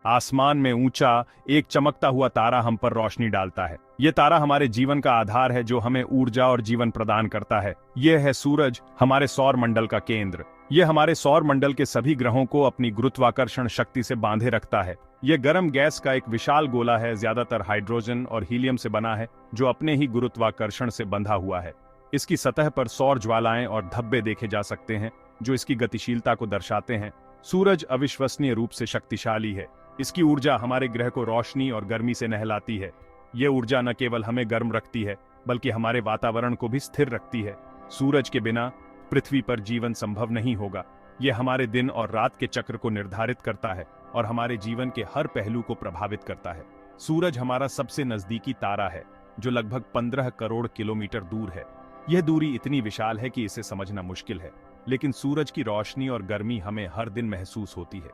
आसमान में ऊंचा एक चमकता हुआ तारा हम पर रोशनी डालता है। यह तारा हमारे जीवन का आधार है, जो हमें ऊर्जा और जीवन प्रदान करता है। यह है सूरज, हमारे सौर मंडल का केंद्र। यह हमारे सौर मंडल के सभी ग्रहों को अपनी गुरुत्वाकर्षण शक्ति से बांधे रखता है। यह गर्म गैस का एक विशाल गोला है, ज्यादातर हाइड्रोजन और हीलियम से बना है, जो अपने ही गुरुत्वाकर्षण से बंधा हुआ है। इसकी सतह पर सौर ज्वालाएं और धब्बे देखे जा सकते हैं, जो इसकी गतिशीलता को दर्शाते हैं। सूरज अविश्वसनीय रूप से शक्तिशाली है। इसकी ऊर्जा हमारे ग्रह को रोशनी और गर्मी से नहलाती है। यह ऊर्जा न केवल हमें गर्म रखती है, बल्कि हमारे वातावरण को भी स्थिर रखती है। सूरज के बिना पृथ्वी पर जीवन संभव नहीं होगा। यह हमारे दिन और रात के चक्र को निर्धारित करता है और हमारे जीवन के हर पहलू को प्रभावित करता है। सूरज हमारा सबसे नजदीकी तारा है, जो लगभग 15 करोड़ किलोमीटर दूर है। यह दूरी इतनी विशाल है कि इसे समझना मुश्किल है, लेकिन सूरज की रोशनी और गर्मी हमें हर दिन महसूस होती है।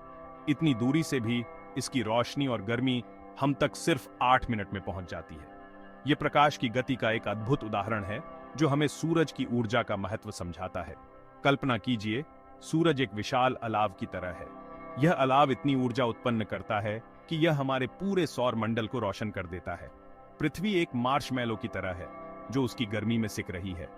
इतनी दूरी से भी इसकी रोशनी और गर्मी हम तक सिर्फ 8 मिनट में पहुंच जाती है। यह प्रकाश की गति का एक अद्भुत उदाहरण है, जो हमें सूरज की ऊर्जा का महत्व समझाता है। कल्पना कीजिए, सूरज एक विशाल अलाव की तरह है। यह अलाव इतनी ऊर्जा उत्पन्न करता है कि यह हमारे पूरे सौर मंडल को रोशन कर देता है। पृथ्वी एक मार्शमैलो की तरह है, जो उसकी गर्मी में सिक रही है।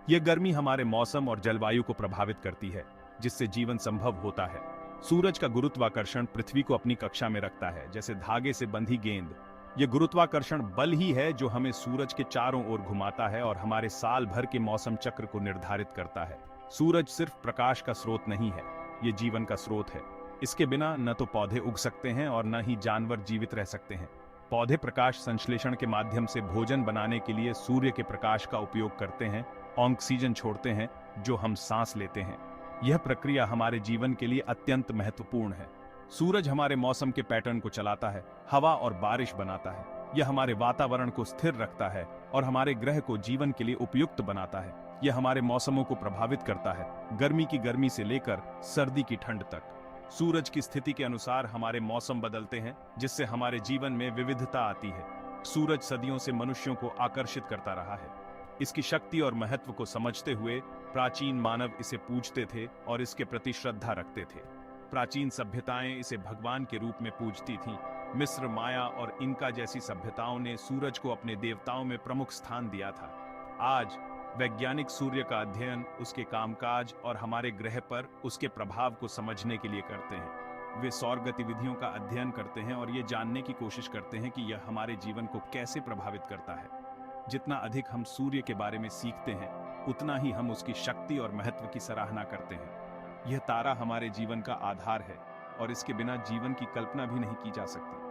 यह गर्मी हमारे मौसम और जलवायु को प्रभावित करती है, जिससे जीवन संभव होता है। सूरज का गुरुत्वाकर्षण पृथ्वी को अपनी कक्षा में रखता है, जैसे धागे से बंधी गेंद। यह गुरुत्वाकर्षण बल ही है जो हमें सूरज के चारों ओर घुमाता है और हमारे साल भर के मौसम चक्र को निर्धारित करता है। सूरज सिर्फ प्रकाश का स्रोत नहीं है, ये जीवन का स्रोत है। इसके बिना न तो पौधे उग सकते हैं और न ही जानवर जीवित रह सकते हैं। पौधे प्रकाश संश्लेषण के माध्यम से भोजन बनाने के लिए सूर्य के प्रकाश का उपयोग करते हैं, ऑक्सीजन छोड़ते हैं, जो हम सांस लेते हैं। यह प्रक्रिया हमारे जीवन के लिए अत्यंत महत्वपूर्ण है। सूरज हमारे मौसम के पैटर्न को चलाता है, हवा और बारिश बनाता है। यह हमारे वातावरण को स्थिर रखता है और हमारे ग्रह को जीवन के लिए उपयुक्त बनाता है। यह हमारे मौसमों को प्रभावित करता है, गर्मी की गर्मी से लेकर सर्दी की ठंड तक। सूरज की स्थिति के अनुसार हमारे मौसम बदलते हैं, जिससे हमारे जीवन में विविधता आती है। सूरज सदियों से मनुष्यों को आकर्षित करता रहा है। इसकी शक्ति और महत्व को समझते हुए प्राचीन मानव इसे पूजते थे और इसके प्रति श्रद्धा रखते थे। प्राचीन सभ्यताएं इसे भगवान के रूप में पूजती थीं। मिस्र, माया और इनका जैसी सभ्यताओं ने सूरज को अपने देवताओं में प्रमुख स्थान दिया था। आज वैज्ञानिक सूर्य का अध्ययन, उसके कामकाज और हमारे ग्रह पर उसके प्रभाव को समझने के लिए करते हैं। वे सौर गतिविधियों का अध्ययन करते हैं और ये जानने की कोशिश करते हैं कि यह हमारे जीवन को कैसे प्रभावित करता है। जितना अधिक हम सूर्य के बारे में सीखते हैं, उतना ही हम उसकी शक्ति और महत्व की सराहना करते हैं। यह तारा हमारे जीवन का आधार है और इसके बिना जीवन की कल्पना भी नहीं की जा सकती।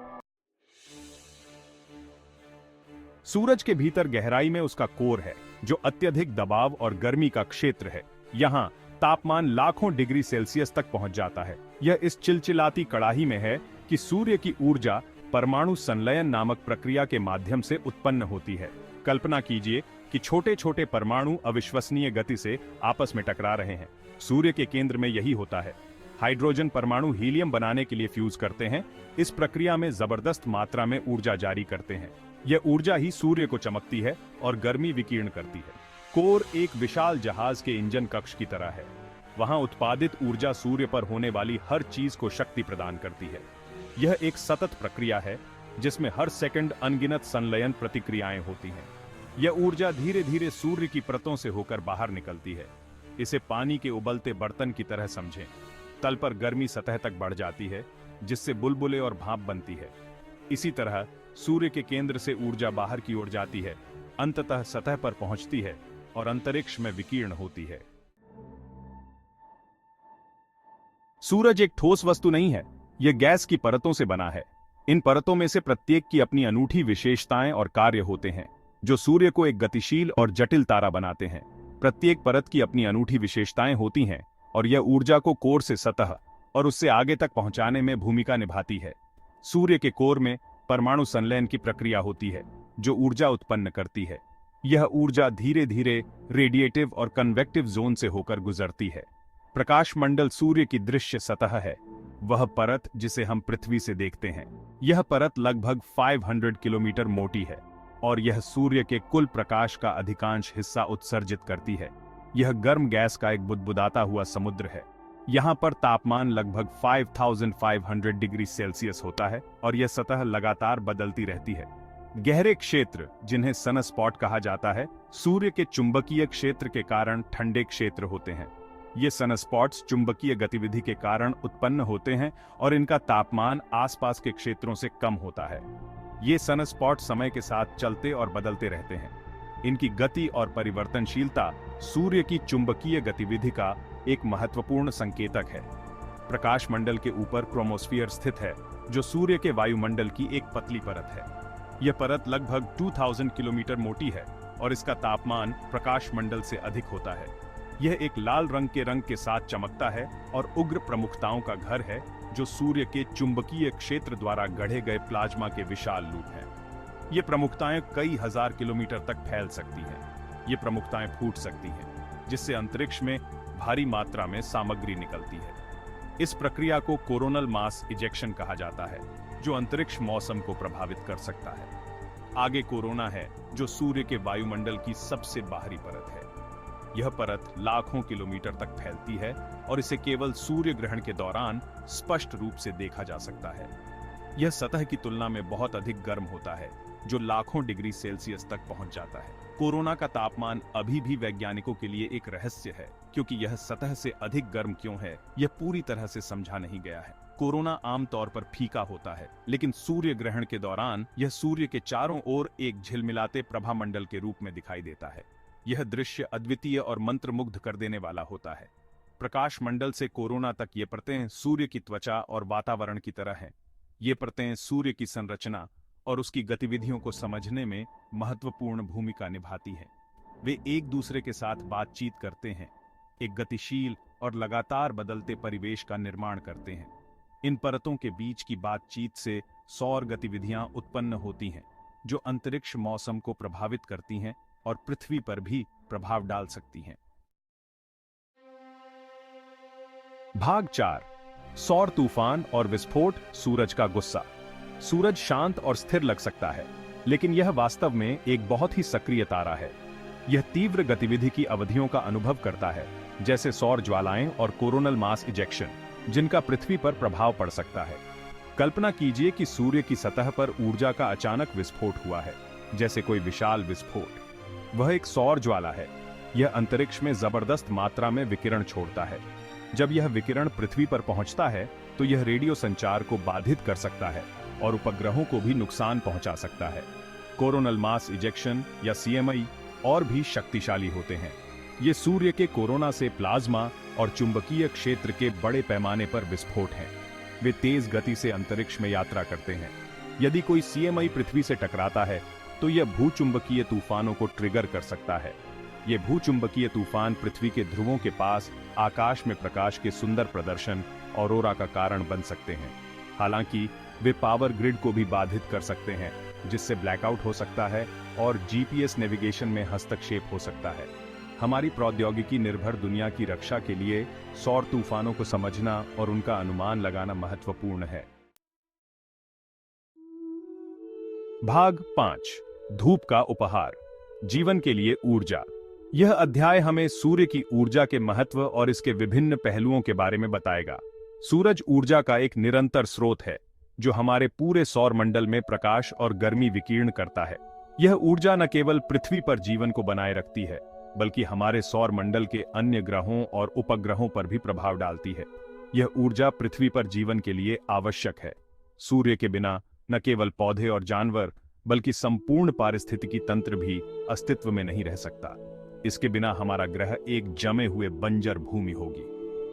सूरज के भीतर गहराई में उसका कोर है, जो अत्यधिक दबाव और गर्मी का क्षेत्र है। यहाँ तापमान लाखों डिग्री सेल्सियस तक पहुंच जाता है। यह इस चिलचिलाती कड़ाही में है कि सूर्य की ऊर्जा परमाणु संलयन नामक प्रक्रिया के माध्यम से उत्पन्न होती है। कल्पना कीजिए कि छोटे छोटे परमाणु अविश्वसनीय गति से आपस में टकरा रहे हैं। सूर्य के केंद्र में यही होता है। हाइड्रोजन परमाणु हीलियम बनाने के लिए फ्यूज करते हैं। इस प्रक्रिया में जबरदस्त मात्रा में ऊर्जा जारी करते हैं। यह ऊर्जा ही सूर्य को चमकती है और गर्मी विकीर्ण करती है। कोर एक विशाल जहाज के इंजन कक्ष की तरह है। वहां उत्पादित ऊर्जा सूर्य पर होने वाली हर चीज को शक्ति प्रदान करती है। यह एक सतत प्रक्रिया है, जिसमें हर सेकंड अनगिनत संलयन प्रतिक्रियाएं होती हैं। यह ऊर्जा धीरे धीरे सूर्य की परतों से होकर बाहर निकलती है। इसे पानी के उबलते बर्तन की तरह समझें। तल पर गर्मी सतह तक बढ़ जाती है, जिससे बुलबुले और भाप बनती है। इसी तरह सूर्य के केंद्र से ऊर्जा बाहर की ओर जाती है, अंततः सतह पर पहुंचती है और अंतरिक्ष में विकीर्ण होती है। सूरज एक ठोस वस्तु नहीं है, यह गैस की परतों से बना है। इन परतों में से प्रत्येक की अपनी अनूठी विशेषताएं और कार्य होते हैं, जो सूर्य को एक गतिशील और जटिल तारा बनाते हैं। प्रत्येक परत की अपनी अनूठी विशेषताएं होती हैं और यह ऊर्जा को कोर से सतह और उससे आगे तक पहुंचाने में भूमिका निभाती है। सूर्य के कोर में परमाणु संलयन की प्रक्रिया होती है, जो ऊर्जा उत्पन्न करती है। यह ऊर्जा धीरे धीरे रेडिएटिव और कन्वेक्टिव जोन से होकर गुजरती है। प्रकाश मंडल सूर्य की दृश्य सतह है, वह परत जिसे हम पृथ्वी से देखते हैं। यह परत लगभग 500 किलोमीटर मोटी है और यह सूर्य के कुल प्रकाश का अधिकांश हिस्सा उत्सर्जित करती है। यह गर्म गैस का एक बुदबुदाता हुआ समुद्र है। यहाँ पर तापमान लगभग 5500 डिग्री सेल्सियस होता है और यह सतह लगातार बदलती रहती है। गहरे क्षेत्र, जिन्हें सनस्पॉट कहा जाता है, सूर्य के चुंबकीय क्षेत्र के कारण ठंडे क्षेत्र होते हैं। ये सनस्पॉट्स चुंबकीय गतिविधि के कारण उत्पन्न होते हैं और इनका तापमान आसपास के क्षेत्रों से कम होता है। ये सनस्पॉट समय के साथ चलते और बदलते रहते हैं। इनकी गति और परिवर्तनशीलता सूर्य की चुंबकीय गतिविधि का एक महत्वपूर्ण संकेतक है। प्रकाश मंडल के ऊपर क्रोमोस्फीयर स्थित है, जो सूर्य के वायुमंडल की एक पतली परत है। यह परत लगभग 2000 किलोमीटर मोटी है और इसका तापमान प्रकाश मंडल से अधिक होता है। यह एक लाल रंग के साथ चमकता है और उग्र प्रमुखताओं का घर है, जो सूर्य के चुंबकीय क्षेत्र द्वारा गढ़े गए प्लाज्मा के विशाल लूप हैं। ये प्रमुखताएं कई हजार किलोमीटर तक फैल सकती हैं। ये प्रमुखताएं फूट सकती हैं, जिससे अंतरिक्ष में भारी मात्रा में सामग्री निकलती है। इस प्रक्रिया को कोरोनल मास इजेक्शन कहा जाता है, जो अंतरिक्ष मौसम को प्रभावित कर सकता है। आगे कोरोना है, जो सूर्य के वायुमंडल की सबसे बाहरी परत है। यह परत लाखों किलोमीटर तक फैलती है और इसे केवल सूर्य ग्रहण के दौरान स्पष्ट रूप से देखा जा सकता है। यह सतह की तुलना में बहुत अधिक गर्म होता है, जो लाखों डिग्री सेल्सियस तक पहुंच जाता है। कोरोना का तापमान अभी भी वैज्ञानिकों के लिए एक रहस्य है, क्योंकि यह सतह से अधिक गर्म क्यों है, यह पूरी तरह से समझा नहीं गया है। कोरोना आमतौर पर फीका होता है, लेकिन सूर्य ग्रहण के दौरान यह सूर्य के चारों ओर एक झिलमिलाते प्रभामंडल के रूप में दिखाई देता है। यह दृश्य अद्वितीय और मंत्रमुग्ध कर देने वाला होता है। प्रकाश मंडल से कोरोना तक ये परतें सूर्य की त्वचा और वातावरण की तरह हैं। ये परतें सूर्य की संरचना और उसकी गतिविधियों को समझने में महत्वपूर्ण भूमिका निभाती हैं। वे एक दूसरे के साथ बातचीत करते हैं, एक गतिशील और लगातार बदलते परिवेश का निर्माण करते हैं। इन परतों के बीच की बातचीत से सौर गतिविधियां उत्पन्न होती हैं, जो अंतरिक्ष मौसम को प्रभावित करती हैं और पृथ्वी पर भी प्रभाव डाल सकती हैं। भाग 4, सौर तूफान और विस्फोट, सूरज का गुस्सा। सूरज शांत और स्थिर लग सकता है, लेकिन यह वास्तव में एक बहुत ही सक्रिय तारा है। यह तीव्र गतिविधि की अवधियों का अनुभव करता है, जैसे सौर ज्वालाएं और कोरोनल मास इजेक्शन, जिनका पृथ्वी पर प्रभाव पड़ सकता है। कल्पना कीजिए कि सूर्य की सतह पर ऊर्जा का अचानक विस्फोट हुआ है, जैसे कोई विशाल विस्फोट। वह एक सौर ज्वाला है। यह अंतरिक्ष में जबरदस्त मात्रा में विकिरण छोड़ता है। जब यह विकिरण पृथ्वी पर पहुंचता है, तो यह रेडियो संचार को बाधित कर सकता है और उपग्रहों को भी नुकसान पहुंचा सकता है। कोरोनल मास इजेक्शन या CMI और भी शक्तिशाली होते हैं। ये सूर्य के कोरोना से प्लाज्मा और चुंबकीय क्षेत्र के बड़े पैमाने पर विस्फोट हैं। वे तेज गति से अंतरिक्ष में यात्रा करते हैं। यदि कोई CMI पृथ्वी से टकराता है, तो यह भूचुंबकीय तूफानों को ट्रिगर कर सकता है। ये भूचुंबकीय तूफान पृथ्वी के ध्रुवों के पास आकाश में प्रकाश के सुंदर प्रदर्शन ऑरोरा का कारण बन सकते हैं। हालांकि वे पावर ग्रिड को भी बाधित कर सकते हैं, जिससे ब्लैकआउट हो सकता है और GPS नेविगेशन में हस्तक्षेप हो सकता है। हमारी प्रौद्योगिकी निर्भर दुनिया की रक्षा के लिए सौर तूफानों को समझना और उनका अनुमान लगाना महत्वपूर्ण है। भाग 5, धूप का उपहार, जीवन के लिए ऊर्जा। यह अध्याय हमें सूर्य की ऊर्जा के महत्व और इसके विभिन्न पहलुओं के बारे में बताएगा। सूरज ऊर्जा का एक निरंतर स्रोत है, जो हमारे पूरे सौर मंडल में प्रकाश और गर्मी विकीर्ण करता है। यह ऊर्जा न केवल पृथ्वी पर जीवन को बनाए रखती है, बल्कि हमारे सौर मंडल के अन्य ग्रहों और उपग्रहों पर भी प्रभाव डालती है। यह ऊर्जा पृथ्वी पर जीवन के लिए आवश्यक है। सूर्य के बिना न केवल पौधे और जानवर, बल्कि संपूर्ण पारिस्थितिकी तंत्र भी अस्तित्व में नहीं रह सकता। इसके बिना हमारा ग्रह एक जमे हुए बंजर भूमि होगी।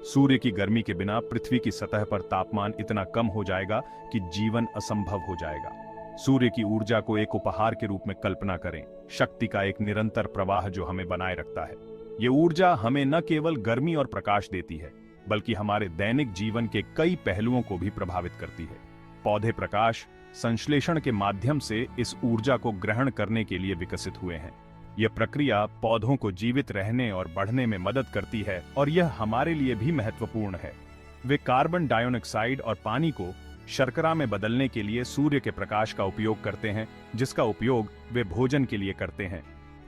सूर्य की गर्मी के बिना पृथ्वी की सतह पर तापमान इतना कम हो जाएगा कि जीवन असंभव हो जाएगा। सूर्य की ऊर्जा को एक उपहार के रूप में कल्पना करें, शक्ति का एक निरंतर प्रवाह जो हमें बनाए रखता है। ये ऊर्जा हमें न केवल गर्मी और प्रकाश देती है, बल्कि हमारे दैनिक जीवन के कई पहलुओं को भी प्रभावित करती है। पौधे प्रकाश संश्लेषण के माध्यम से इस ऊर्जा को ग्रहण करने के लिए विकसित हुए हैं। यह प्रक्रिया पौधों को जीवित रहने और बढ़ने में मदद करती है, और यह हमारे लिए भी महत्वपूर्ण है। वे कार्बन डाइऑक्साइड और पानी को शर्करा में बदलने के लिए सूर्य के प्रकाश का उपयोग करते हैं, जिसका उपयोग वे भोजन के लिए करते हैं।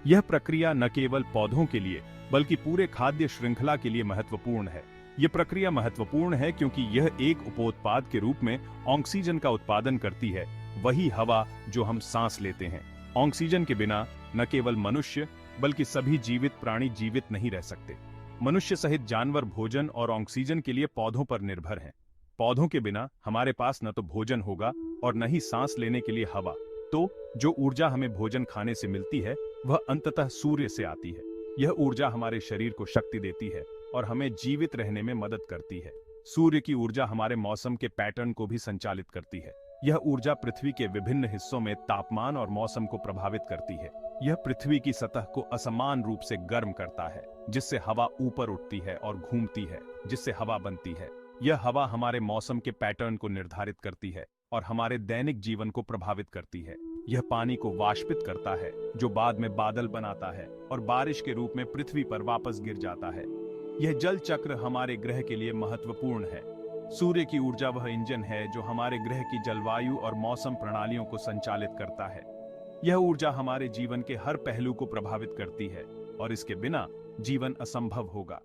यह प्रक्रिया न केवल पौधों के लिए, बल्कि पूरे खाद्य श्रृंखला के लिए महत्वपूर्ण है। ये प्रक्रिया महत्वपूर्ण है क्योंकि यह एक उपोत्पाद के रूप में ऑक्सीजन का उत्पादन करती है, वही हवा जो हम सांस लेते हैं। ऑक्सीजन के बिना न केवल मनुष्य बल्कि सभी जीवित प्राणी जीवित नहीं रह सकते। मनुष्य सहित जानवर भोजन और ऑक्सीजन के लिए पौधों पर निर्भर हैं। पौधों के बिना हमारे पास न तो भोजन होगा और न ही सांस लेने के लिए हवा। तो जो ऊर्जा हमें भोजन खाने से मिलती है वह अंततः सूर्य से आती है। यह ऊर्जा हमारे शरीर को शक्ति देती है और हमें जीवित रहने में मदद करती है। सूर्य की ऊर्जा हमारे मौसम के पैटर्न को भी संचालित करती है। यह ऊर्जा पृथ्वी के विभिन्न हिस्सों में तापमान और मौसम को प्रभावित करती है। यह पृथ्वी की सतह को असमान रूप से गर्म करता है, जिससे हवा ऊपर उठती है और घूमती है, जिससे हवा बनती है। यह हवा हमारे मौसम के पैटर्न को निर्धारित करती है और हमारे दैनिक जीवन को प्रभावित करती है। यह पानी को वाष्पित करता है, जो बाद में बादल बनाता है और बारिश के रूप में पृथ्वी पर वापस गिर जाता है। यह जल चक्र हमारे ग्रह के लिए महत्वपूर्ण है। सूर्य की ऊर्जा वह इंजन है जो हमारे ग्रह की जलवायु और मौसम प्रणालियों को संचालित करता है। यह ऊर्जा हमारे जीवन के हर पहलू को प्रभावित करती है और इसके बिना जीवन असंभव होगा।